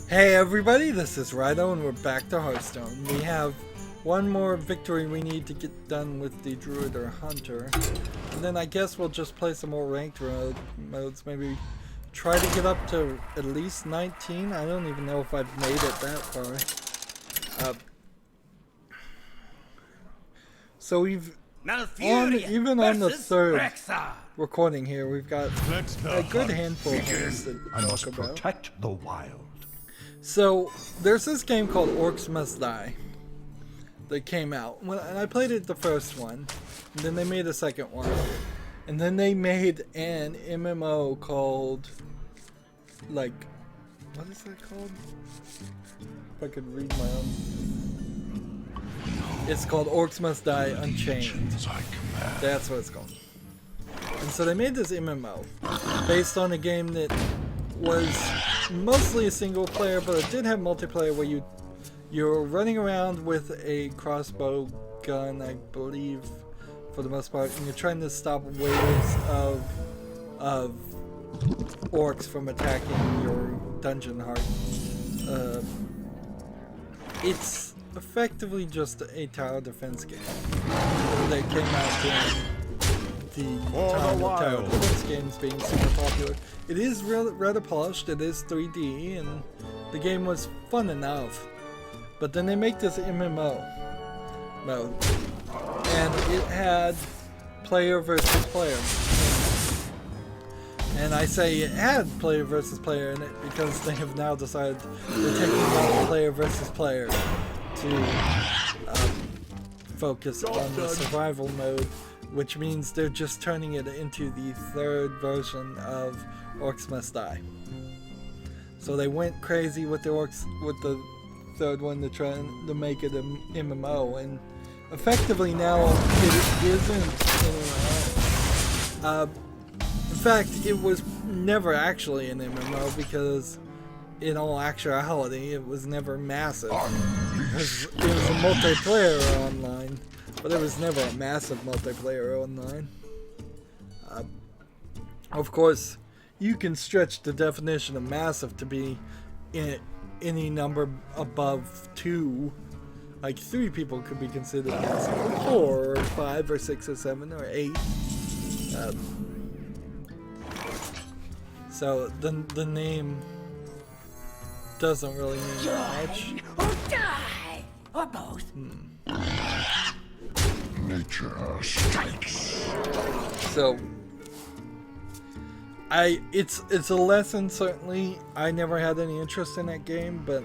Hey everybody, this is Rydo and we're back to Hearthstone. We have one more victory we need to get done with the Druid or Hunter. And then I guess we'll just play some more ranked modes. Maybe try to get up to at least 19. I don't even know if I've made it that far. So we've, even on the third recording here, we've got a good handful of things to talk about. Protect the wild. So, there's this game called Orcs Must Die that came out. And I played it the first one, and then they made a second one. And then they made an MMO called, like, what is that called? If I could read my own. It's called Orcs Must Die Unchained. That's what it's called. And so they made this MMO based on a game that was mostly a single player, but it did have multiplayer where you're running around with a crossbow gun, I believe, for the most part, and you're trying to stop waves of orcs from attacking your dungeon heart. It's effectively just a tower defense game that came out during the time of tower defense games being super popular. It is rather polished, it is 3D, and the game was fun enough. But then they make this MMO mode, and it had player versus player. And I say it had player versus player in it because they have now decided they're taking out player versus player to focus on the survival mode, which means they're just turning it into the third version of Orcs Must Die. So they went crazy with the orcs, with the third one, to try to make it an MMO, and effectively now it isn't an MMO. In fact, it was never actually an MMO because, in all actuality, it was never massive. It was a multiplayer online, but it was never a massive multiplayer online. Of course, you can stretch the definition of massive to be in any number above 2. Like 3 people could be considered massive, or 4, or 5, or 6, or 7, or 8. So the name doesn't really mean much. Or die, or both. Nature strikes. So it's a lesson, certainly. I never had any interest in that game, but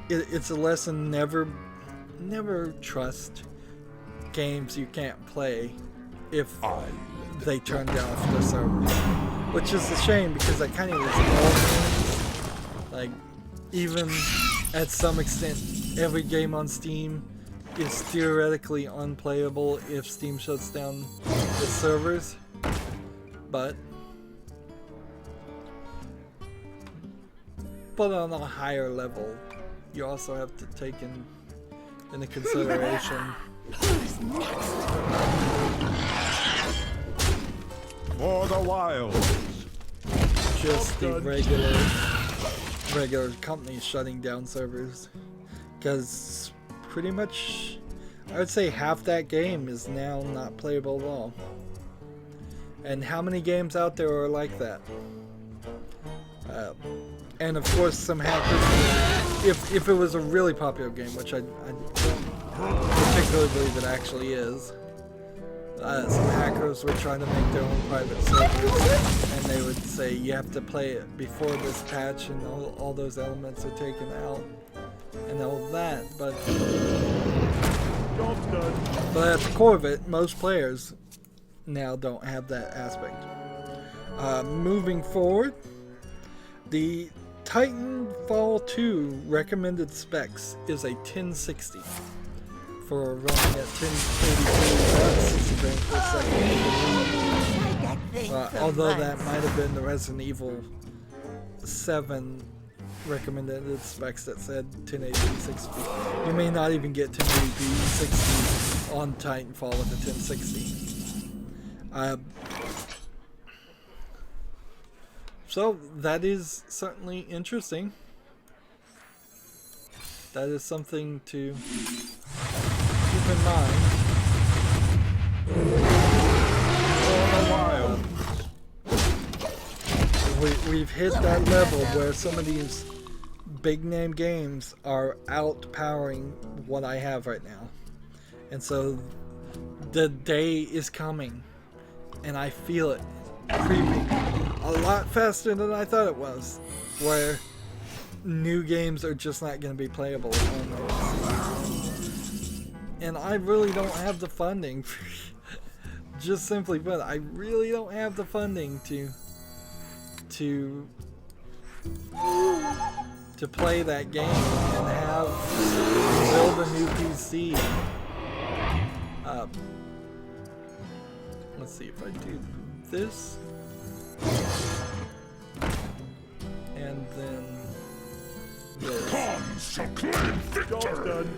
it's a lesson. Never trust games you can't play if they turned off the servers, which is a shame because that kind of is all games. Like, even at some extent, every game on Steam is theoretically unplayable if Steam shuts down the servers, but on a higher level, you also have to take into consideration For the wild. just the regular companies shutting down servers, because pretty much I would say half that game is now not playable at all. And how many games out there are like that? And of course some hackers, if it was a really popular game, which I don't particularly believe it actually is, some hackers were trying to make their own private servers, and they would say you have to play it before this patch and all those elements are taken out and all that, but at the core of it, most players now don't have that aspect. Moving forward, the Titanfall 2 recommended specs is a 1060 for running at 1080p 60 frames per second. Although that might have been the Resident Evil 7 recommended specs that said 1080p 60. You may not even get 1080p 60 on Titanfall with a 1060. So that is certainly interesting. That is something to keep in mind. We've hit that level where some of these big name games are outpowering what I have right now. And so the day is coming, and I feel it creeping a lot faster than I thought it was, where new games are just not going to be playable on those. And I really don't have the funding for, just simply put, I really don't have the funding to play that game and build a new PC. Let's see if I do this, and then this. Job done.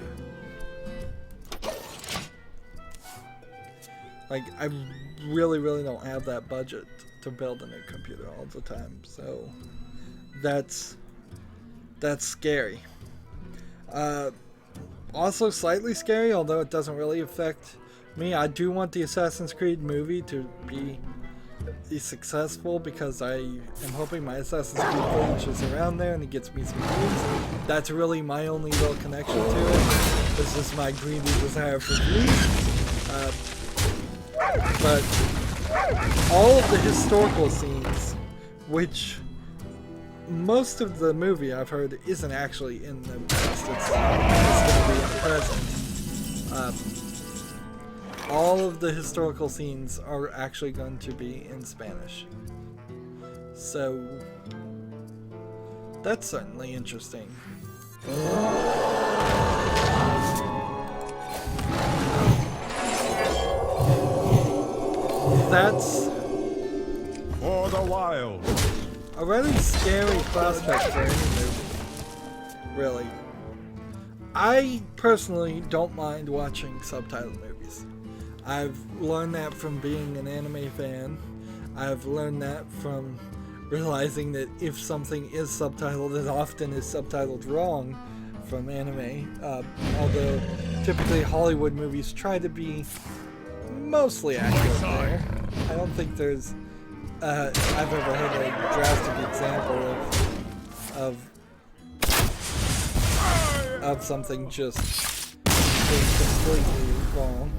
Like, I really don't have that budget to build a new computer all the time, so that's scary. Also slightly scary, although it doesn't really affect me. I do want the Assassin's Creed movie to be successful, because I am hoping my Assassin's Creed page is around there and it gets me some views. That's really my only real connection to it. This is my greedy desire for views. But all of the historical scenes, which most of the movie I've heard isn't actually in the past, it's going to be in the present. All of the historical scenes are actually going to be in Spanish. So that's certainly interesting. That's For the wild. a really scary prospect for any movie. Really. I personally don't mind watching subtitled movies. I've learned that from being an anime fan. I've learned that from realizing that if something is subtitled, it often is subtitled wrong from anime. Although typically Hollywood movies try to be mostly accurate there. I don't think there's I've ever heard a drastic example of something just being completely wrong.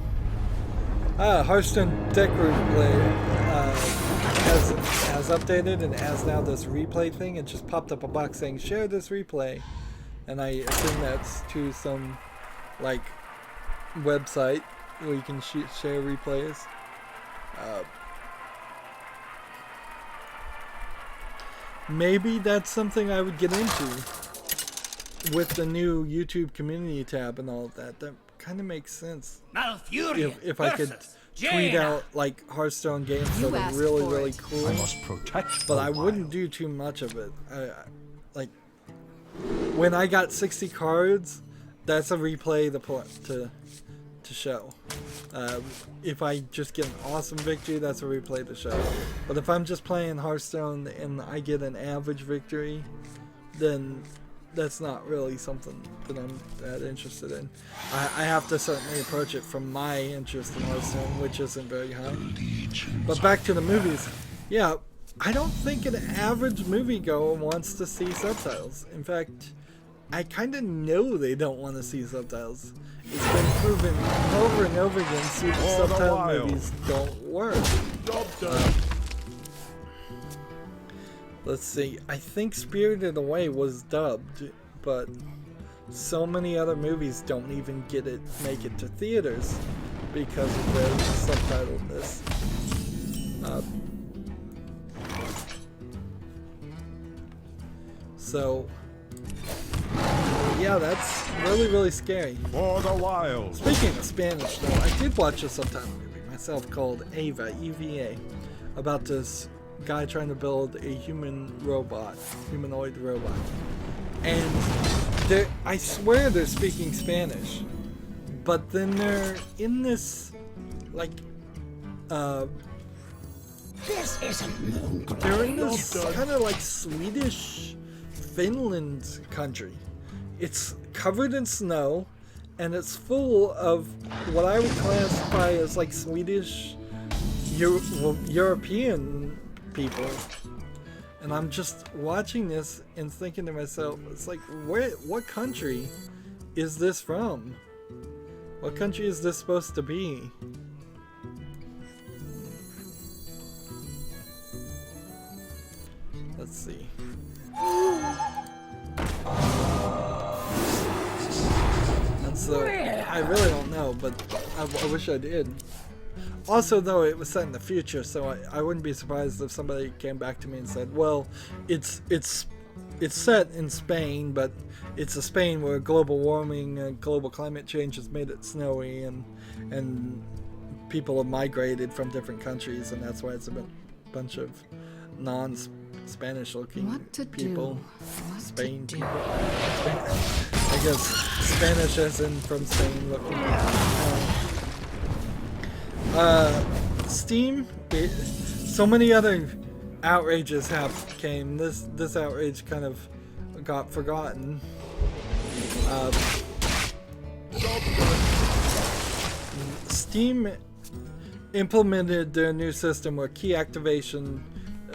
Hearthstone deck replay has updated and has now this replay thing. It just popped up a box saying share this replay, and I assume that's to some like website where you can share replays. Maybe that's something I would get into with the new YouTube community tab and all of that. That kind of makes sense. If I could tweet out like Hearthstone games that are really cool, I must protect but the I wouldn't wild. do too much of it. Like when I got 60 cards, that's a replay to show. If I just get an awesome victory, that's a replay to show. But if I'm just playing Hearthstone and I get an average victory, then that's not really something that I'm that interested in. I have to certainly approach it from my interest in Hearthstone, which isn't very high. But back to the movies. Yeah, I don't think an average moviegoer wants to see subtitles. In fact, I kind of know they don't want to see subtitles. It's been proven over and over again, subtitle movies don't work. Let's see, I think Spirited Away was dubbed, but so many other movies don't even make it to theaters because of their subtitledness. So yeah, that's really scary. For the wild. Speaking of Spanish, though, I did watch a subtitle movie myself called Eva, EVA, about this guy trying to build a humanoid robot. And I swear they're speaking Spanish, but then they're in this, like, This isn't they're in this kind of like Swedish Finland country. It's covered in snow, and it's full of what I would classify as like Swedish, European people. And I'm just watching this and thinking to myself, it's like, what country is this from? What country is this supposed to be? Let's see. And so, I really don't know, but I wish I did. Also, though, it was set in the future, so I wouldn't be surprised if somebody came back to me and said, well, it's set in Spain, but it's a Spain where global warming and global climate change has made it snowy, and people have migrated from different countries, and that's why it's a bunch of non-Spanish looking people. Spain people. I guess Spanish as in from Spain looking. Steam, so many other outrages came. This outrage kind of got forgotten. Steam implemented their new system where key activation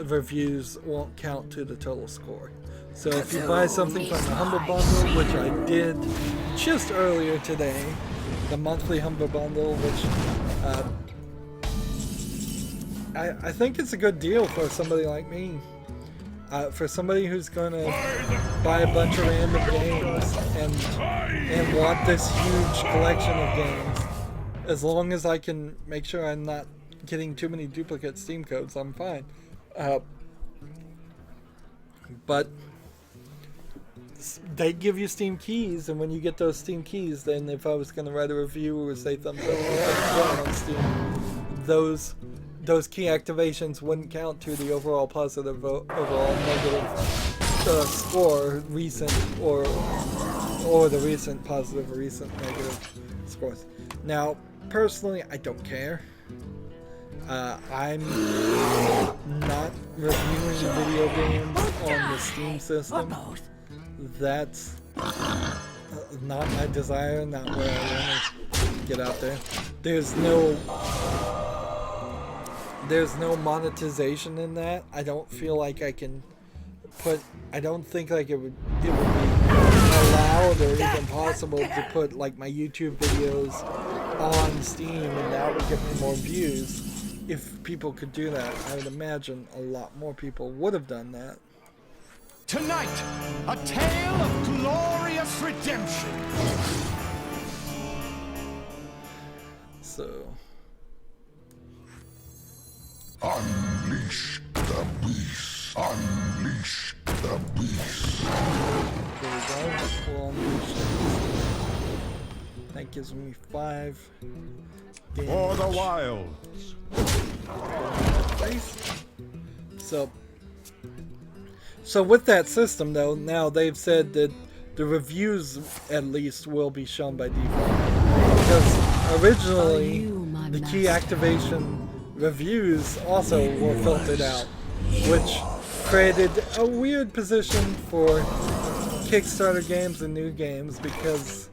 reviews won't count to the total score. So if you buy something from the Humble Bundle, which I did just earlier today, the monthly Humble Bundle, which I think it's a good deal for somebody like me. For somebody who's going to buy a bunch of random games and want this huge collection of games, as long as I can make sure I'm not getting too many duplicate Steam codes, I'm fine. But they give you Steam keys, and when you get those Steam keys, then if I was going to write a review or say thumbs up or thumbs down on Steam, those key activations wouldn't count to the overall positive, overall negative score, recent or the recent positive or recent negative scores. Now, personally, I don't care. I'm not reviewing video games on the Steam system. That's not my desire, not where I want to get out there. There's no monetization in that. I don't feel like I can I don't think like it would be allowed or even possible to put like my YouTube videos on Steam, and that would get me more views. If people could do that, I would imagine a lot more people would have done that. Tonight, a tale of glorious redemption. So Unleash the beast. Unleash the beast. there we go. We'll unleash it. That gives me 5 damage. For the wilds. So with that system though, now they've said that the reviews at least will be shown by default. Because originally the key activation reviews also were filtered out, which created a weird position for Kickstarter games and new games, because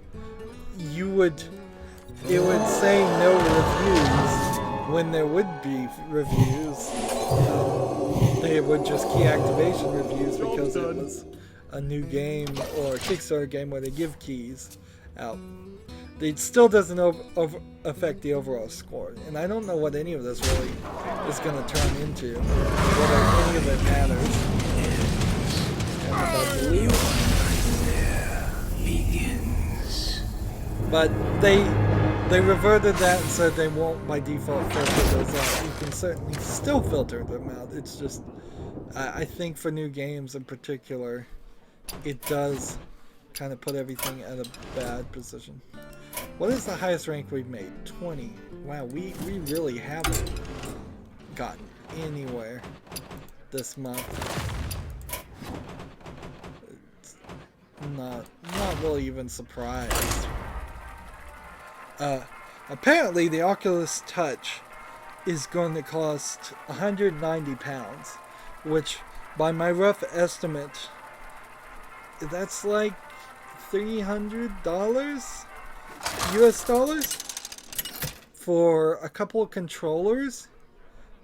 it would say no reviews when there would be reviews. They would just key activation reviews because it was a new game or a Kickstarter game where they give keys out. It still doesn't affect the overall score, and I don't know what any of this really is going to turn into, whether any of it matters. But they reverted that and said they won't by default filter those out. You can certainly still filter them out. It's just, I think for new games in particular, it does kind of put everything at a bad position. What is the highest rank we've made? 20. Wow, we really haven't gotten anywhere this month. It's not really even surprised. Apparently the Oculus Touch is going to cost £190, which by my rough estimate, that's like $300 US dollars for a couple of controllers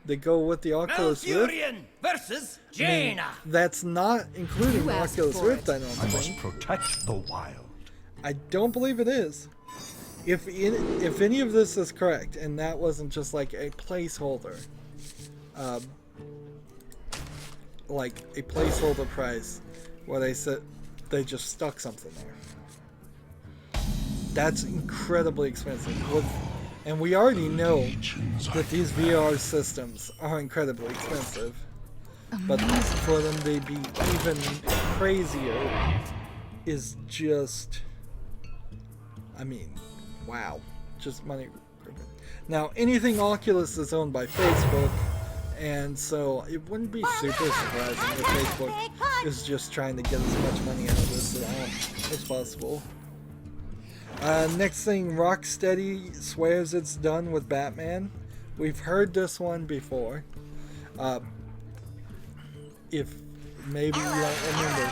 that go with the Oculus Rift. versus I mean, that's not including the You asked Oculus for Rift, it. I don't I must think. protect the wild. I don't believe it is. If any of this is correct, and that wasn't just like a placeholder, like a placeholder price, where they said they just stuck something there. That's incredibly expensive. And we already know that these VR systems are incredibly expensive. But for them to be even crazier is just, I mean, wow. Just money. Now, anything Oculus is owned by Facebook, and so it wouldn't be super surprising if Facebook is just trying to get as much money out of this as possible. Next thing, Rocksteady swears it's done with Batman. We've heard this one before. If maybe you don't remember,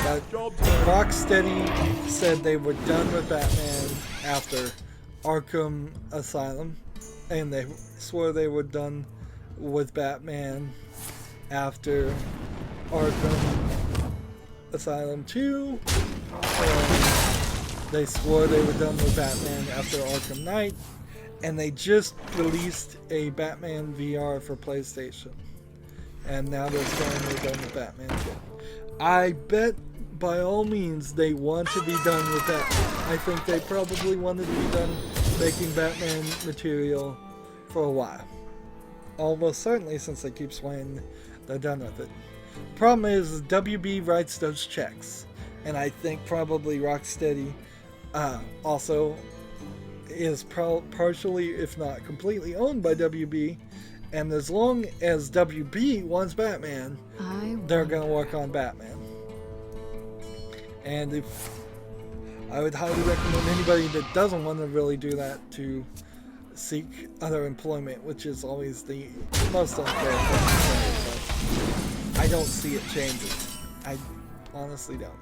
but Rocksteady said they were done with Batman after Arkham Asylum, and they swore they were done with Batman after Arkham Asylum 2, and they swore they were done with Batman after Arkham Knight, and they just released a Batman VR for PlayStation. And now they're saying they're done with Batman again. I bet by all means they want to be done with Batman. I think they probably wanted to be done making Batman material for a while. Almost certainly, since they keep swearing they're done with it. Problem is, WB writes those checks. And I think probably Rocksteady also is partially, if not completely, owned by WB. And as long as WB wants Batman, they're going to work on Batman. And if I would highly recommend anybody that doesn't want to really do that to seek other employment, which is always the most unfair thing. But I don't see it changing. I honestly don't.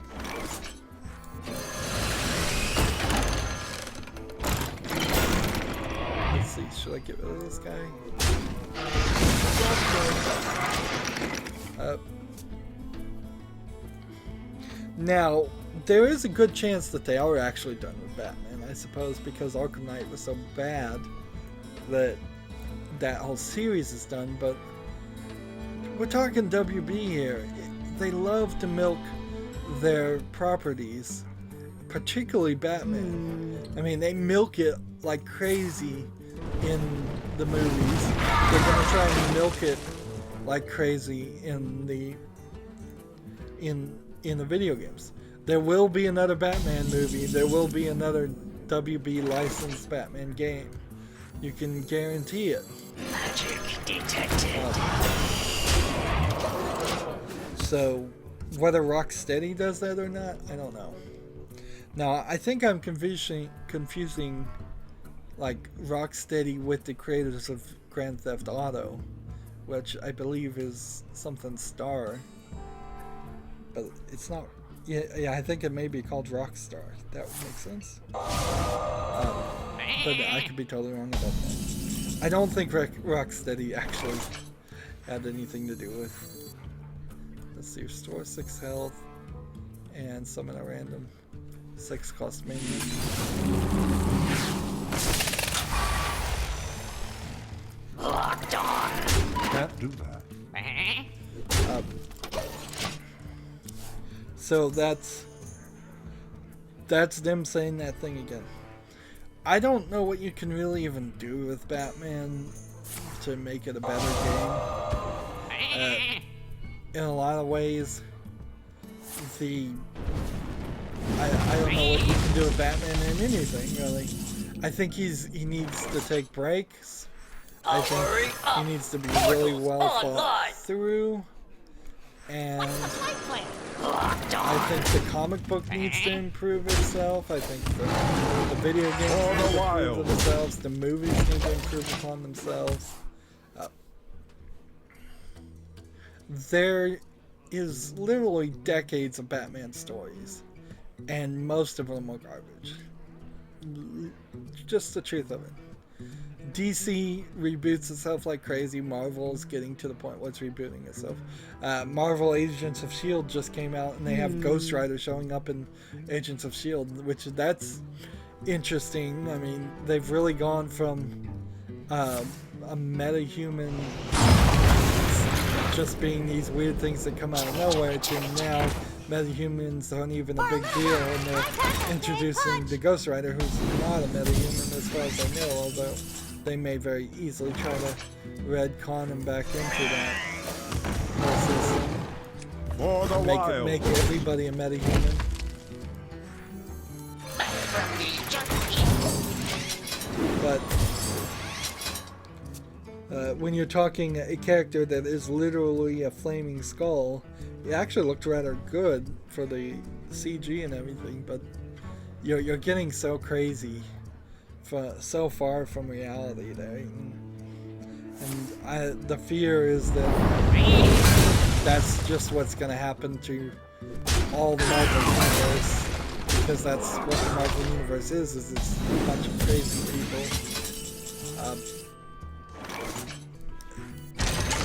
Let's see, should I get rid of this guy? Now, there is a good chance that they are actually done with Batman, I suppose, because Arkham Knight was so bad that that whole series is done, but we're talking WB here. They love to milk their properties, particularly Batman. I mean, they milk it like crazy in the movies. They're gonna try and milk it like crazy in the video games. There will be another Batman movie. There will be another WB licensed Batman game. You can guarantee it. Magic detected. So whether Rocksteady does that or not, I don't know. Now, I think I'm confusing like Rocksteady with the creators of Grand Theft Auto, which I believe is something Star, but it's not. Yeah, I think it may be called Rockstar. That would make sense. But I could be totally wrong about that. I don't think Rocksteady actually had anything to do with. Let's see, restore 6 health and summon a random 6 cost minion. Locked on. Can't do that. So that's them saying that thing again. I don't know what you can really even do with Batman to make it a better game. In a lot of ways, I don't know what you can do with Batman in anything really. I think he needs to take breaks. I think he needs to be really well thought through, and I think the comic book needs to improve itself. I think the video games need to improve themselves. The movies need to improve upon themselves. There is literally decades of Batman stories, and most of them are garbage. Just the truth of it. DC reboots itself like crazy. Marvel's getting to the point where it's rebooting itself. Marvel Agents of S.H.I.E.L.D. just came out, and they have Ghost Rider showing up in Agents of S.H.I.E.L.D., which that's interesting. I mean, they've really gone from a meta-human just being these weird things that come out of nowhere to now metahumans aren't even a big deal, and they're introducing the Ghost Rider, who's not a metahuman as far as I know, although they may very easily try to retcon him back into that whole system. Make everybody a metahuman. But when you're talking a character that is literally a flaming skull, it actually looked rather good for the CG and everything, but you're getting so crazy, so far from reality there, and the fear is that that's just what's going to happen to all the Marvel Universe, because that's what the Marvel Universe is it's a bunch of crazy people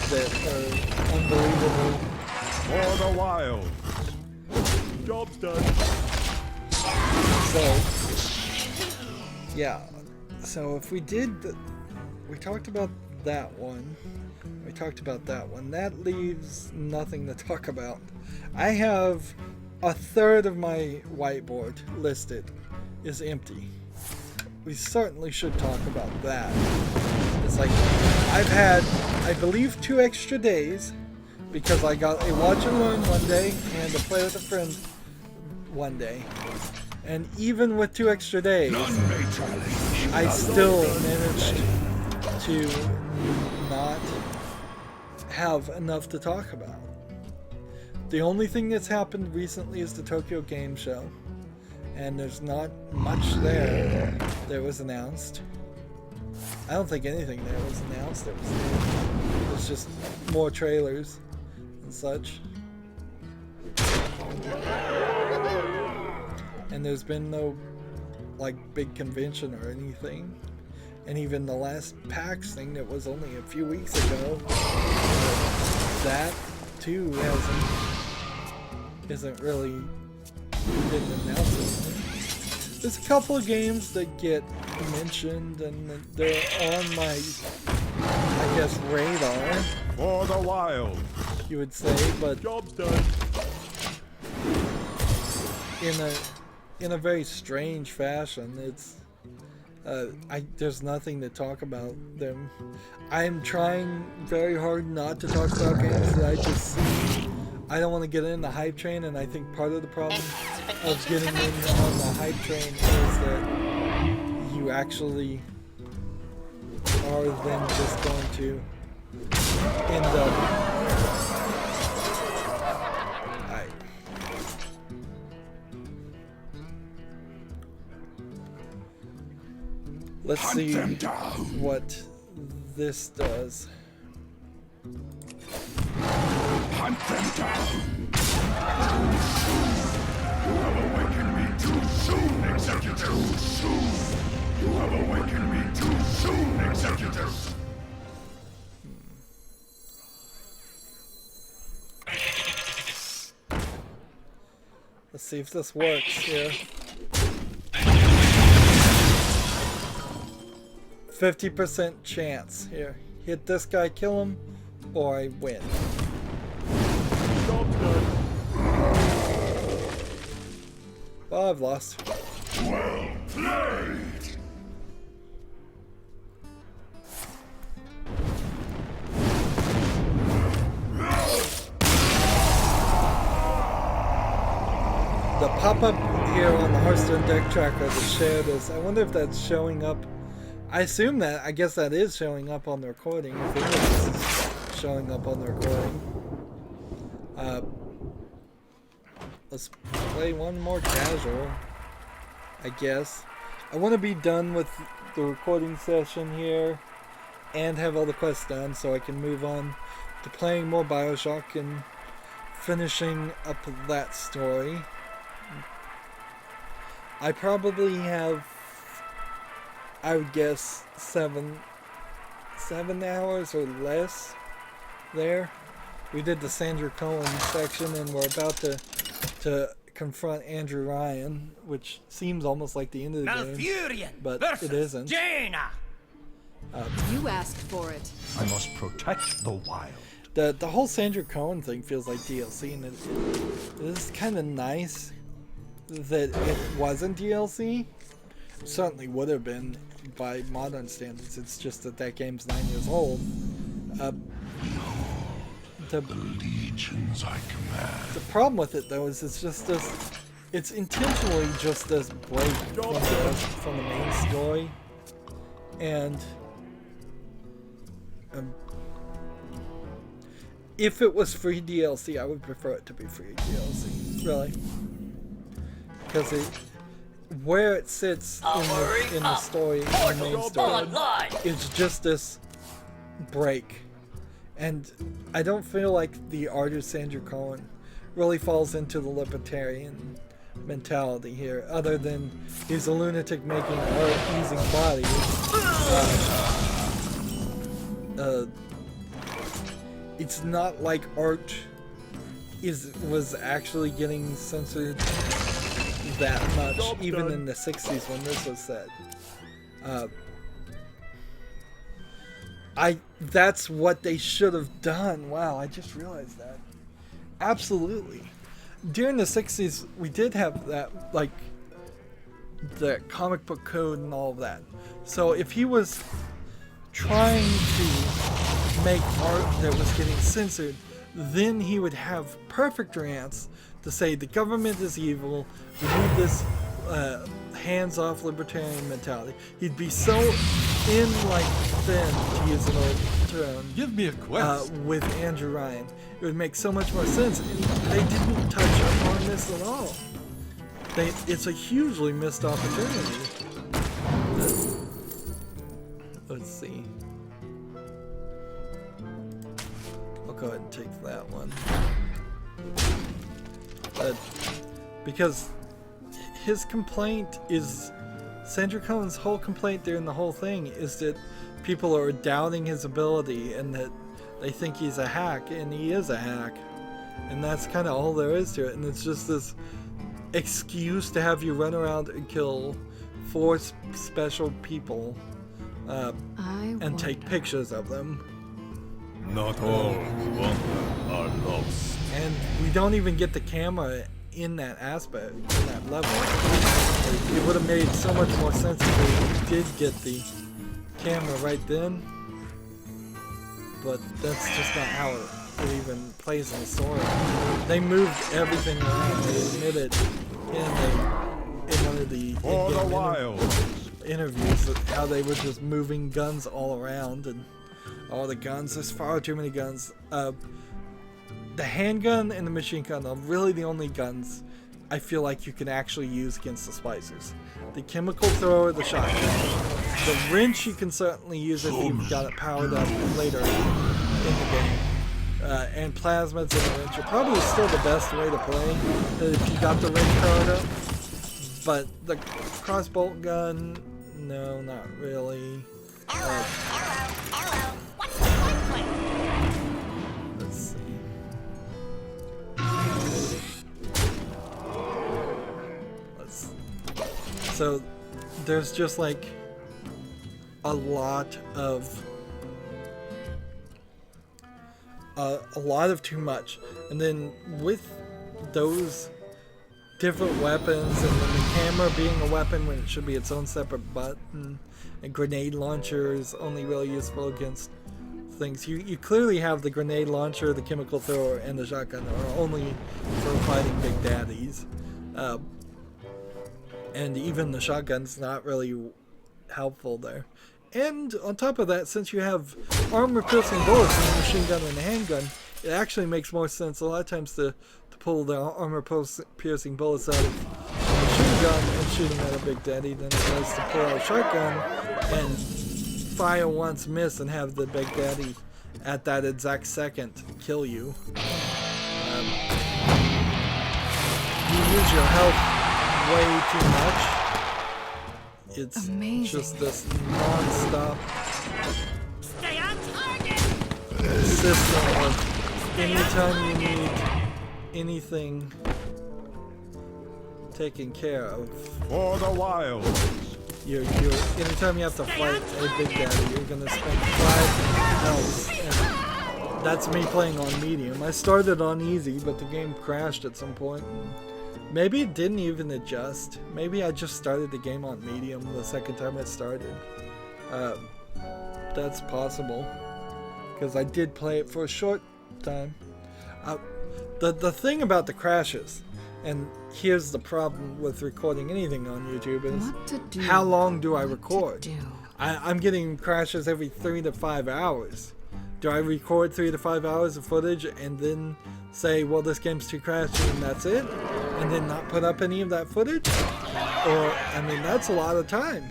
that are unbelievable. For the wild. Job's done. So, yeah. So if we talked about that one. That leaves nothing to talk about. I have a third of my whiteboard listed is empty. We certainly should talk about that. It's like, I've had, I believe, 2 extra days because I got a watch and learn one day and a play with a friend one day. And even with 2 extra days, I still managed to not have enough to talk about. The only thing that's happened recently is the Tokyo Game Show, and there's not much there that was announced. I don't think anything there was announced. It was just more trailers and such. And there's been no like big convention or anything. And even the last PAX thing that was only a few weeks ago, that too isn't really, didn't announce anything. There's a couple of games that get mentioned and they're on my, I guess, radar. For the wild. You would say, but Job's done. in a very strange fashion. It's there's nothing to talk about them. I'm trying very hard not to talk about games that I just see. I don't want to get in the hype train, and I think part of the problem of getting in on the hype train is that you actually are then just going to end up. Let's see what this does. Hunt them down! You have awakened me too soon, Executor! Too soon! You have awakened me too soon, Executor! Let's see if this works here. 50% chance. Here, hit this guy, kill him, or I win. Well, I've lost. Well played! The pop-up here on the Hearthstone deck tracker that shared is, I wonder if that's showing up. I assume that, I guess that is showing up on the recording. If it is showing up on the recording. Let's play one more casual, I guess. I want to be done with the recording session here and have all the quests done so I can move on to playing more BioShock and finishing up that story. I probably have, I would guess, 7 hours or less there. We did the Sandra Cohen section, and we're about to confront Andrew Ryan, which seems almost like the end of the game, Malfurion but versus it isn't. Jaina. You asked for it. I must protect the wild. The whole Sandra Cohen thing feels like DLC, and it is kind of nice that it wasn't DLC. It certainly would have been by modern standards. It's just that game's 9 years old. The legions I command. The problem with it, though, is it's just this. It's intentionally just this break from the main story, and if it was free DLC, I would prefer it to be free DLC, really, because where it sits in the story, in the main story, it's just this break. And I don't feel like the artist Sandra Cohen really falls into the libertarian mentality here, other than he's a lunatic making art using bodies. It's not like art was actually getting censored that much, even in the 60s when this was said. That's what they should have done. Wow, I just realized that. Absolutely. During the 60s, we did have that, like, the comic book code and all of that. So if he was trying to make art that was getting censored, then he would have perfect rants to say the government is evil, we need this hands-off libertarian mentality. He'd be so in like thin, to use an old term. Give me a quest. With Andrew Ryan, it would make so much more sense. And they didn't touch upon this at all. It's a hugely missed opportunity. Let's see. I'll go ahead and take that one. Because his complaint is, Sandra Cohen's whole complaint during the whole thing is that people are doubting his ability and that they think he's a hack, and he is a hack. And that's kind of all there is to it. And it's just this excuse to have you run around and kill 4 special people and take pictures of them. Not all who wander are lost. And we don't even get the camera in that aspect, in that level. It would have made so much more sense if we did get the camera right then. But that's just not how it even plays in the story. They moved everything around. They admitted in one of the interviews how they were just moving guns all around, and all the guns, there's far too many guns. The handgun and the machine gun are really the only guns I feel like you can actually use against the splicers. The chemical thrower, the shotgun. The wrench you can certainly use if you've got it powered up later in the game. And plasmids and the wrench are probably still the best way to play if you got the wrench powered up. But the crossbolt gun, no, not really. Let's see. So there's just like a lot of too much, and then with those different weapons, and then the camera being a weapon when it should be its own separate button, and grenade launcher is only really useful against things. You clearly have the grenade launcher, the chemical thrower, and the shotgun are only for fighting big daddies. And even the shotgun's not really helpful there. And on top of that, since you have armor-piercing bullets in the machine gun and the handgun, it actually makes more sense a lot of times to pull the armor-piercing bullets out of the machine gun and shooting at a big daddy than it does to pull out a shotgun and fire once, miss, and have the big daddy at that exact second kill you. You use your health way too much. It's Amazing. just this non-stop Stay on target! system of anytime you need anything taken care of, For the wild. anytime you have to fight a Big Daddy, you're gonna spend 5 health. And that's me playing on medium. I started on easy, but the game crashed at some point. And maybe it didn't even adjust. Maybe I just started the game on medium the second time it started. That's possible, because I did play it for a short time. The thing about the crashes, and here's the problem with recording anything on YouTube, is What to do? how long do I What to record? do? I'm getting crashes every 3 to 5 hours. Do I record 3 to 5 hours of footage and then say, well, this game's too crashy and that's it? And then not put up any of that footage? Or, I mean, that's a lot of time.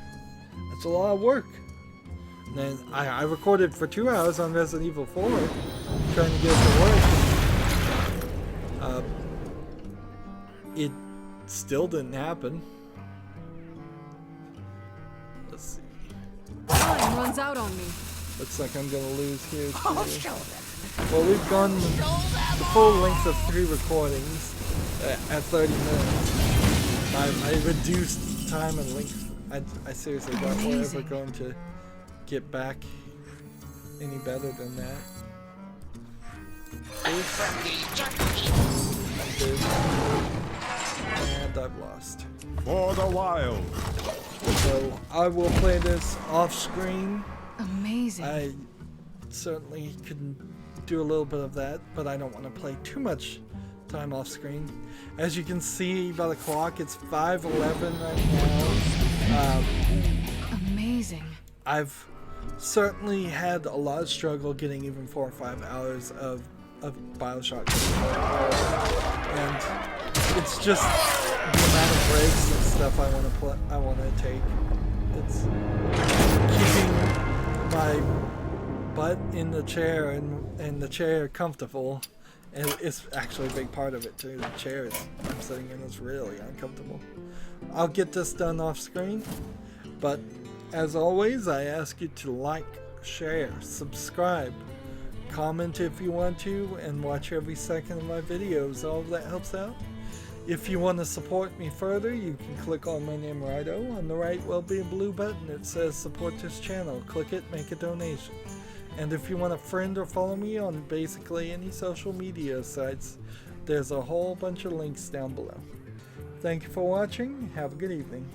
That's a lot of work. And then I recorded for 2 hours on Resident Evil 4, trying to get it to work. It still didn't happen. Let's see. Time runs out on me. Looks like I'm gonna lose here too. I'll show them. Well, we've gone the full length of 3 recordings at 30 minutes. I reduced time and length. I seriously doubt we're ever Amazing. going to get back any better than that. And I've lost. For the wild. So I will play this off screen. Amazing. I certainly could do a little bit of that, but I don't want to play too much time off screen. As you can see by the clock, it's 5:11 right now. Amazing. I've certainly had a lot of struggle getting even 4 or 5 hours of Bioshock, and it's just the amount of breaks and stuff I want to take. It's keeping my butt in the chair and the chair comfortable, and it's actually a big part of it too. The chair I'm sitting in is really uncomfortable. I'll get this done off screen, but as always, I ask you to like, share, subscribe, comment if you want to, and watch every second of my videos. All of that helps out. If you want to support me further, you can click on my name, Rydo. On the right will be a blue button. It says support this channel. Click it, make a donation. And if you want to friend or follow me on basically any social media sites, there's a whole bunch of links down below. Thank you for watching. Have a good evening.